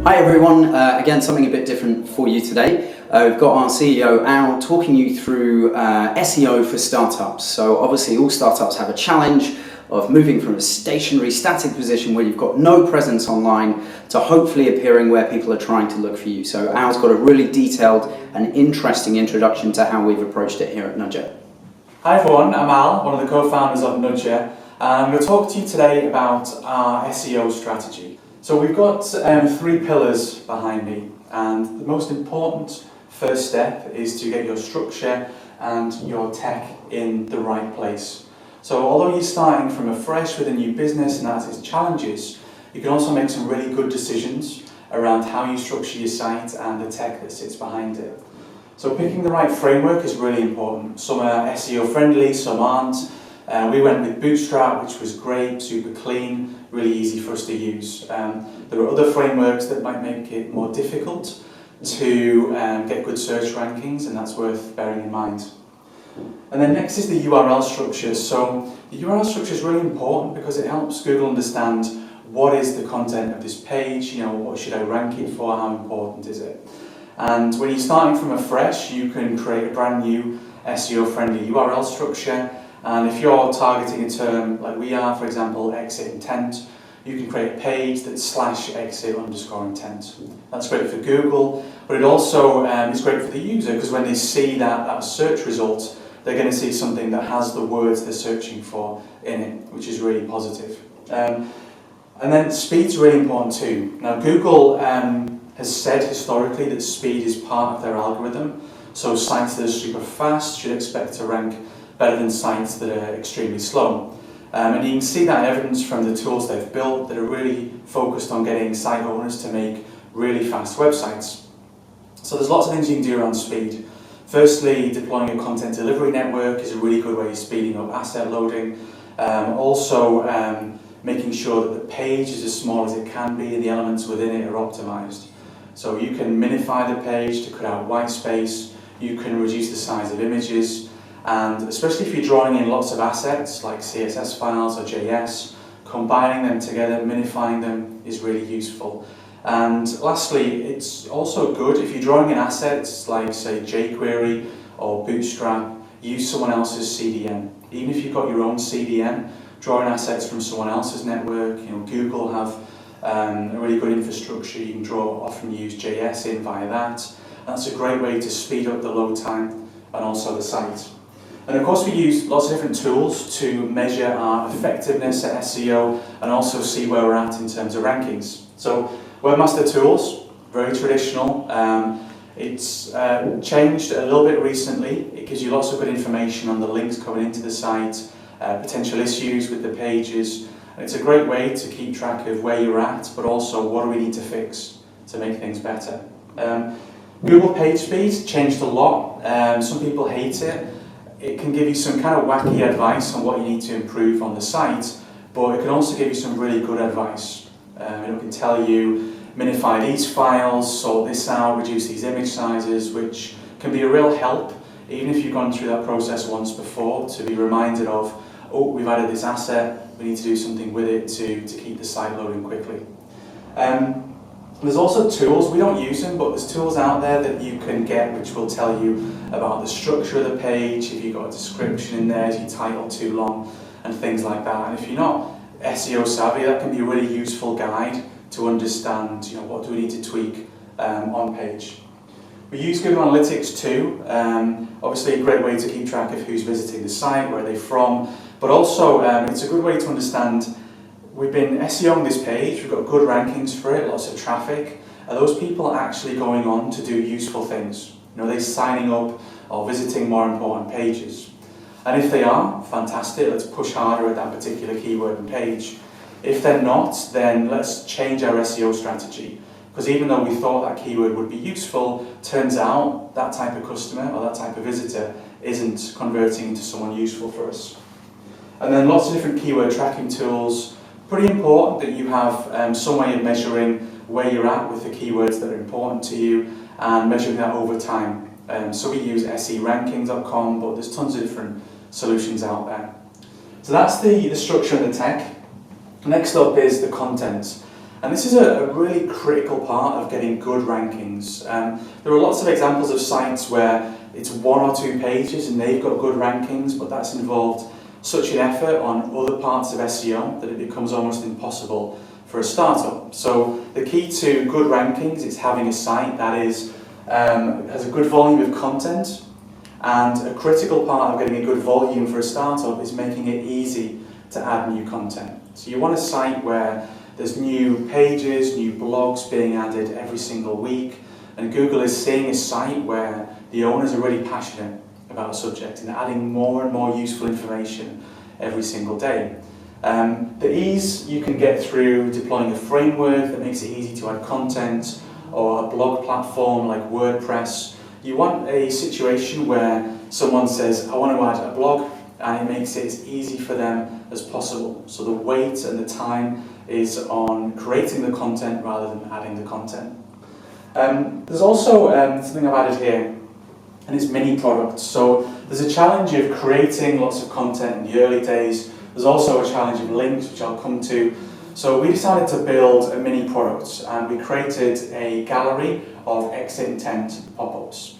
Hi everyone, again something a bit different for you today. We've got our CEO Al talking you through SEO for startups. So obviously all startups have a challenge of moving from a static position where you've got no presence online to hopefully appearing where people are trying to look for you. So Al's got a really detailed and interesting introduction to how we've approached it here at Nudgr. Hi everyone, I'm Al, one of the co-founders of Nudgr, and I'm going to talk to you today about our SEO strategy. So we've got 3 pillars behind me, and the most important first step is to get your structure and your tech in the right place. So although you're starting from afresh with a new business and that has its challenges, you can also make some really good decisions around how you structure your site and the tech that sits behind it. So picking the right framework is really important. Some are SEO friendly, some aren't. We went with Bootstrap, which was great, super clean, really easy for us to use. There are other frameworks that might make it more difficult to get good search rankings, and that's worth bearing in mind. And then next is the URL structure. So the URL structure is really important because it helps Google understand what is the content of this page, what should I rank it for, how important is it. And when you're starting from afresh, you can create a brand new SEO-friendly URL structure. And if you're targeting a term like we are, for example, exit intent, you can create a page that's /exit_intent. That's great for Google, but it also is great for the user because when they see that search result, they're going to see something that has the words they're searching for in it, which is really positive. And then speed's really important too. Now Google has said historically that speed is part of their algorithm, so sites that are super fast should expect to rank better than sites that are extremely slow. And you can see that in evidence from the tools they've built that are really focused on getting site owners to make really fast websites. So there's lots of things you can do around speed. Firstly, deploying a content delivery network is a really good way of speeding up asset loading. Also, making sure that the page is as small as it can be and the elements within it are optimized. So you can minify the page to cut out white space, you can reduce the size of images, and especially if you're drawing in lots of assets like CSS files or JS, combining them together, minifying them is really useful. And lastly, it's also good if you're drawing in assets like say jQuery or Bootstrap, use someone else's CDN. Even if you've got your own CDN, drawing assets from someone else's network, Google have a really good infrastructure, you can often use JS in via that. That's a great way to speed up the load time and also the site. And of course we use lots of different tools to measure our effectiveness at SEO and also see where we're at in terms of rankings. So Webmaster Tools, very traditional. It's changed a little bit recently. It gives you lots of good information on the links coming into the site, potential issues with the pages. And it's a great way to keep track of where you're at, but also what do we need to fix to make things better. Google PageSpeed changed a lot. Some people hate it. It can give you some kind of wacky advice on what you need to improve on the site, but it can also give you some really good advice. It can tell you, minify these files, sort this out, reduce these image sizes, which can be a real help, even if you've gone through that process once before, to be reminded of, oh, we've added this asset, we need to do something with it to keep the site loading quickly. There's also tools, we don't use them, but there's tools out there that you can get which will tell you about the structure of the page, if you've got a description in there, is your title too long, and things like that. And if you're not SEO savvy, that can be a really useful guide to understand, what do we need to tweak on page. We use Google Analytics too, obviously a great way to keep track of who's visiting the site, where they're from, but also it's a good way to understand. We've been SEOing this page, we've got good rankings for it, lots of traffic. Are those people actually going on to do useful things? Are they signing up or visiting more important pages? And if they are, fantastic, let's push harder at that particular keyword and page. If they're not, then let's change our SEO strategy. Because even though we thought that keyword would be useful, turns out that type of customer or that type of visitor isn't converting into someone useful for us. And then lots of different keyword tracking tools. Pretty important that you have some way of measuring where you're at with the keywords that are important to you and measuring that over time. So we use seranking.com, but there's tons of different solutions out there. So that's the structure and the tech. Next up is the content. And this is a really critical part of getting good rankings. There are lots of examples of sites where it's 1 or 2 pages and they've got good rankings, but that's involved such an effort on other parts of SEO that it becomes almost impossible for a startup. So the key to good rankings is having a site that has a good volume of content, and a critical part of getting a good volume for a startup is making it easy to add new content. So you want a site where there's new pages, new blogs being added every single week, and Google is seeing a site where the owners are really passionate about a subject and adding more and more useful information every single day. The ease you can get through deploying a framework that makes it easy to add content, or a blog platform like WordPress. You want a situation where someone says, I want to add a blog, and it makes it as easy for them as possible. So the weight and the time is on creating the content rather than adding the content. There's also something I've added here, and it's mini products. So there's a challenge of creating lots of content in the early days. There's also a challenge of links, which I'll come to. So we decided to build a mini product, and we created a gallery of exit intent pop-ups.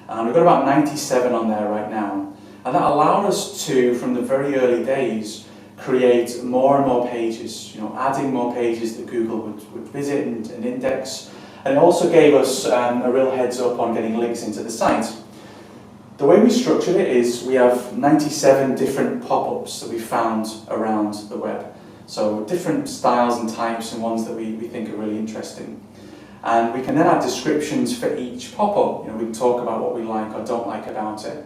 And we've got about 97 on there right now. And that allowed us to, from the very early days, create more and more pages, adding more pages that Google would visit and index. And it also gave us a real heads up on getting links into the site. The way we structured it is we have 97 different pop-ups that we found around the web. So different styles and types, and ones that we think are really interesting. And we can then add descriptions for each pop-up. We can talk about what we like or don't like about it.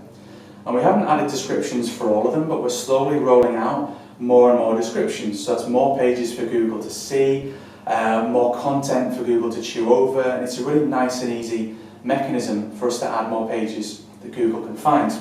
And we haven't added descriptions for all of them, but we're slowly rolling out more and more descriptions. So that's more pages for Google to see, more content for Google to chew over, and it's a really nice and easy mechanism for us to add more pages that Google can find.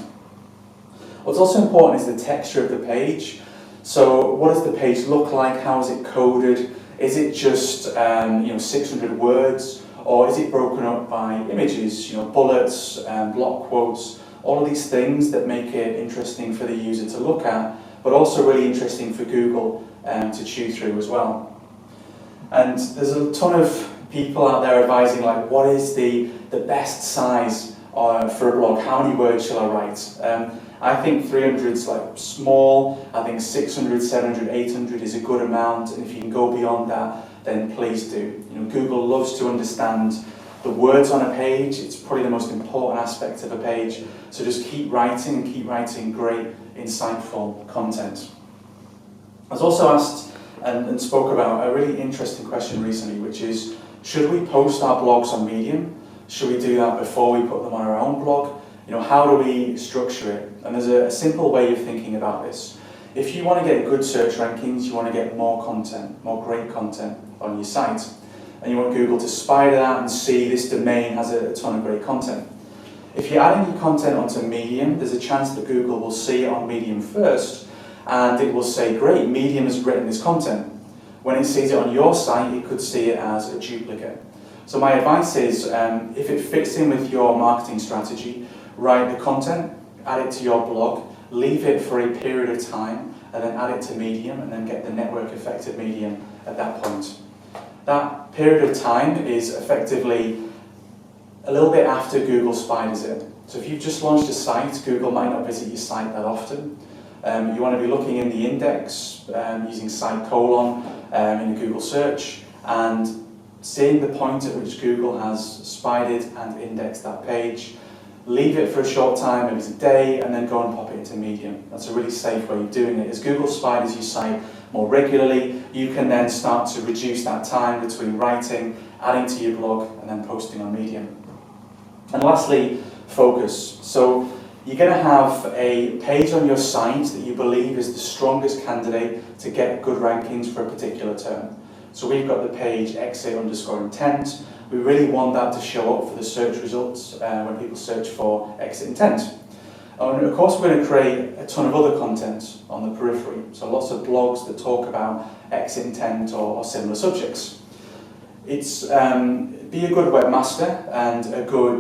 What's also important is the texture of the page. So what does the page look like? How is it coded? Is it just 600 words, or is it broken up by images, bullets, block quotes, all of these things that make it interesting for the user to look at, but also really interesting for Google to chew through as well. And there's a ton of people out there advising, like, what is the best size for a blog? How many words shall I write? I think 300 is small. I think 600, 700, 800 is a good amount, and if you can go beyond that, then please do. Google loves to understand the words on a page. It's probably the most important aspect of a page. So just keep writing, and keep writing great, insightful content. I was also asked and spoke about a really interesting question recently, which is, should we post our blogs on Medium? Should we do that before we put them on our own blog? How do we structure it? And there's a simple way of thinking about this. If you want to get good search rankings, you want to get more content, more great content on your site, and you want Google to spider that and see this domain has a ton of great content. If you're adding your content onto Medium, there's a chance that Google will see it on Medium first, and it will say, great, Medium has written this content. When it sees it on your site, it could see it as a duplicate. So my advice is, if it fits in with your marketing strategy, write the content, add it to your blog, leave it for a period of time, and then add it to Medium, and then get the network effect of Medium at that point. That period of time is effectively a little bit after Google spiders it. So if you've just launched a site, Google might not visit your site that often. You want to be looking in the index, using site colon in the Google search, and seeing the point at which Google has spidered and indexed that page. Leave it for a short time, maybe it's a day, and then go and pop it into Medium. That's a really safe way of doing it. As Google spiders your site more regularly, you can then start to reduce that time between writing, adding to your blog, and then posting on Medium. And lastly, focus. So you're going to have a page on your site that you believe is the strongest candidate to get good rankings for a particular term. So we've got the page exit_intent. We really want that to show up for the search results when people search for exit intent. And of course, we're going to create a ton of other content on the periphery. So lots of blogs that talk about exit intent or similar subjects. It's be a good webmaster and a good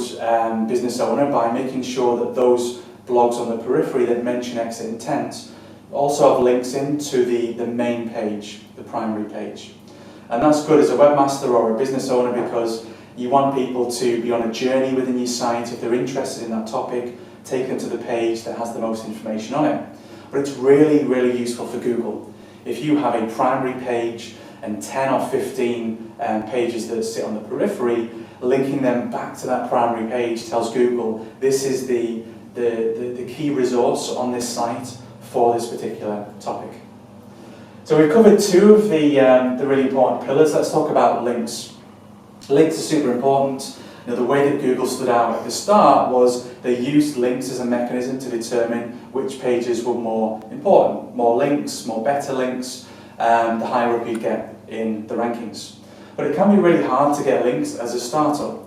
business owner by making sure that those blogs on the periphery that mention exit intent also have links into the main page, the primary page. And that's good as a webmaster or a business owner, because you want people to be on a journey within your site. If they're interested in that topic, take them to the page that has the most information on it. But it's really, really useful for Google. If you have a primary page and 10 or 15 pages that sit on the periphery, linking them back to that primary page tells Google this is the key resource on this site for this particular topic. So we've covered two of the really important pillars. Let's talk about links. Links are super important. You know, the way that Google stood out at the start was they used links as a mechanism to determine which pages were more important. More links, more better links, the higher up you get in the rankings. But it can be really hard to get links as a startup.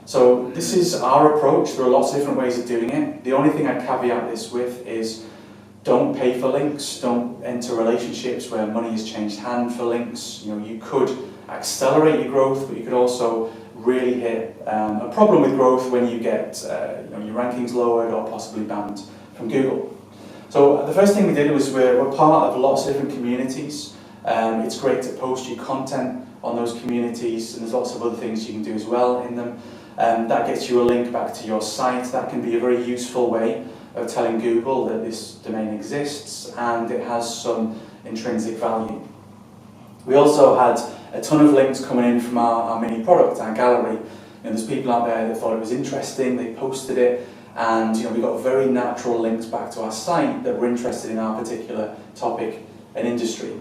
So this is our approach. There are lots of different ways of doing it. The only thing I caveat this with is don't pay for links. Don't enter relationships where money has changed hand for links. You know, you could accelerate your growth, but you could also really hit a problem with growth when you get your rankings lowered or possibly banned from Google. So the first thing we did was we're part of lots of different communities. It's great to post your content on those communities, and there's lots of other things you can do as well in them. That gets you a link back to your site. That can be a very useful way of telling Google that this domain exists and it has some intrinsic value. We also had a ton of links coming in from our mini product, our gallery. There's people out there that thought it was interesting, they posted it, and we got very natural links back to our site that were interested in our particular topic and industry.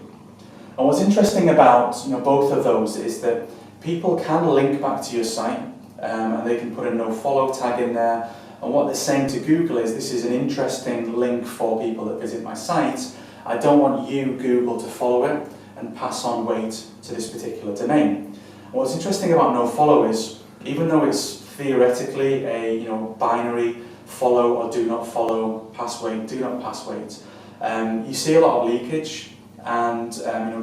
And what's interesting about both of those is that people can link back to your site, and they can put a nofollow tag in there. And what they're saying to Google is, this is an interesting link for people that visit my site. I don't want you, Google, to follow it and pass on weight to this particular domain. And what's interesting about nofollow is, even though it's theoretically a binary follow or do not follow, pass weight, do not pass weight, you see a lot of leakage, and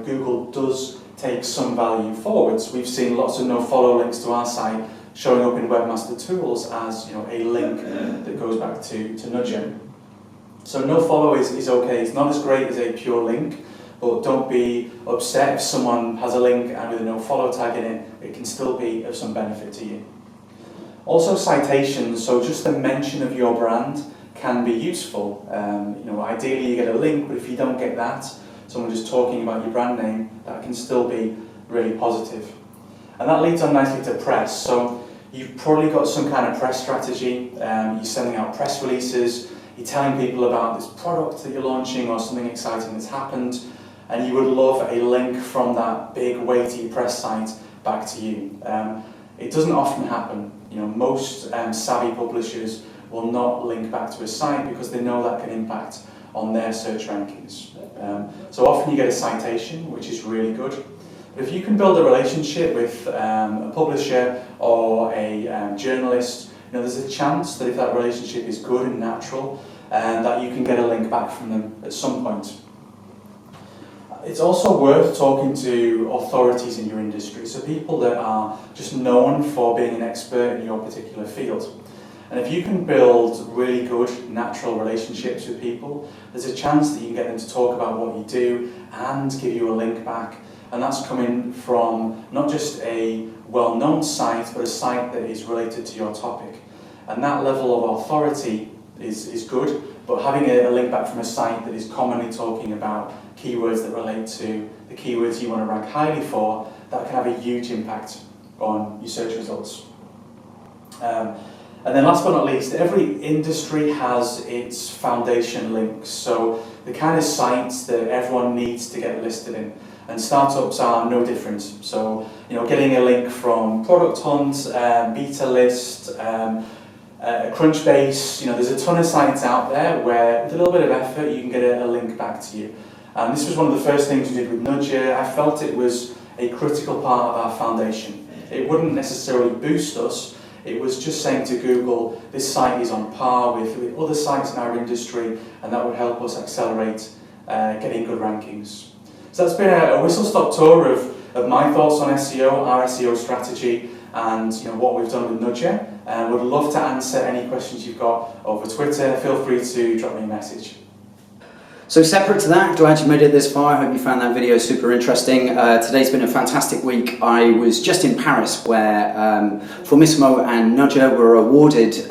Google does take some value forwards. We've seen lots of nofollow links to our site showing up in Webmaster Tools as a link that goes back to Nudgr. So nofollow is okay. It's not as great as a pure link, but don't be upset if someone has a link and with a nofollow tag in it. It can still be of some benefit to you. Also citations, so just a mention of your brand can be useful. Ideally you get a link, but if you don't get that, someone just talking about your brand name, that can still be really positive. And that leads on nicely to press. So you've probably got some kind of press strategy. You're sending out press releases, you're telling people about this product that you're launching or something exciting that's happened, and you would love a link from that big weighty press site back to you. It doesn't often happen. Most savvy publishers will not link back to a site because they know that can impact on their search rankings. So often you get a citation, which is really good. But if you can build a relationship with a publisher or a journalist, there's a chance that if that relationship is good and natural, that you can get a link back from them at some point. It's also worth talking to authorities in your industry, so people that are just known for being an expert in your particular field. And if you can build really good natural relationships with people, there's a chance that you can get them to talk about what you do and give you a link back. And that's coming from not just a well-known site, but a site that is related to your topic. And that level of authority is good, but having a link back from a site that is commonly talking about keywords that relate to the keywords you want to rank highly for, that can have a huge impact on your search results. And then last but not least, every industry has its foundation links, so the kind of sites that everyone needs to get listed in. And startups are no different. So, getting a link from Product Hunt, Beta List, Crunchbase, there's a ton of sites out there where with a little bit of effort you can get a link back to you. And this was one of the first things we did with Nudgr. I felt it was a critical part of our foundation. It wouldn't necessarily boost us. It was just saying to Google, this site is on par with other sites in our industry, and that would help us accelerate getting good rankings. So that's been a whistle-stop tour of my thoughts on SEO, our SEO strategy, and what we've done with Nudgr. Would love to answer any questions you've got over Twitter. Feel free to drop me a message. So separate to that, glad you made it this far. I hope you found that video super interesting. Today's been a fantastic week. I was just in Paris where Formissimo and Nudgr were awarded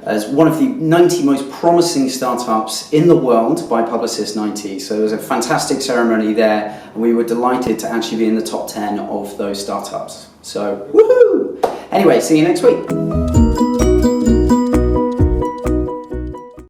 as one of the 90 most promising startups in the world by Publicis 90. So it was a fantastic ceremony there, and we were delighted to actually be in the top 10 of those startups. So, woohoo! Anyway, see you next week.